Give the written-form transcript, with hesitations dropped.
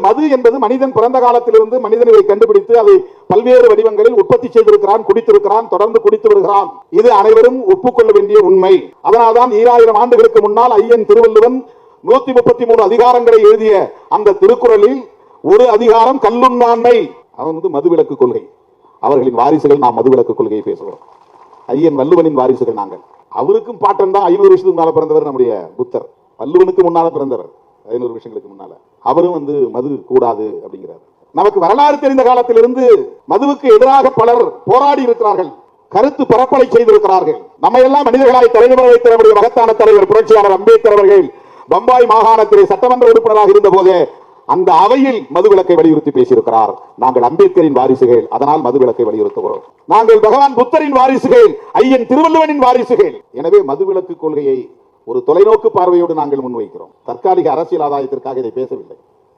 மது என்பது மனிதன் பிறந்த காலத்திலிருந்து மனிதன் இதை கண்டுபிடித்து அதை பல்வேறு வடிவங்களில் உற்பத்தி செய்திருக்கிறான், குடித்திருக்கிறான், தொடர்ந்து குடித்து வருகிறான். இது அனைவரும் ஒப்புக்கொள்ள வேண்டிய உண்மை. அதனால்தான் 2000 ஆண்டுகளுக்கு முன்னால் ஐயன் திருவள்ளுவன் 133 அதிகாரங்களை எழுதிய அந்த திருக்குறளில் ஒரு அதிகாரம் கல்லுண்ணாண்மை. அவன் மதுவிலக்கு கொள்கை. அவர்களின் வாரிசுகள் நாம் மதுவிலக்கு கொள்கையை பேசுவோம். ஐயன் வள்ளுவனின் வாரிசுகள் நாங்கள். அவருக்கும் பாட்டன் தான் 500 வருஷத்துக்கு முன்னால பிறந்தவர் நம்முடைய புத்தர். வள்ளுவனுக்கு முன்னால பிறந்தவர் 500 வருஷங்களுக்கு முன்னால. அவரும் மது கூடாது அப்படிங்கிறார். நமக்கு வரலாறு தெரிந்த காலத்திலிருந்து மதுவுக்கு எதிராக பலர் போராடி இருக்கிறார்கள், கருத்து பரப்பலை செய்திருக்கிறார்கள். நம்ம எல்லாம் மனிதர்களாய் தலைநிமிர வைத்த நம்முடைய மகத்தான தலைவர் புரட்சியாளர் அம்பேத்கர் அவர்கள் பம்பாய் மாகாணத்திலே சட்டமன்ற உறுப்பினராக இருந்த போதே அந்த அவையில் மதுவிலக்கை வலியுறுத்தி பேசியிருக்கிறார். நாங்கள் அம்பேத்கரின் வாரிசுகள், அதனால் மதுவிலக்கை வலியுறுத்துகிறோம். நாங்கள் பகவான் புத்தரின் வாரிசுகள், ஐயன் திருவள்ளுவனின் வாரிசுகள். எனவே மதுவிலக்கு கொள்கையை ஒரு தொலைநோக்கு பார்வையோடு நாங்கள் முன்வைக்கிறோம். தற்காலிக அரசியல் ஆதாயத்திற்காக இதை பேசவில்லை.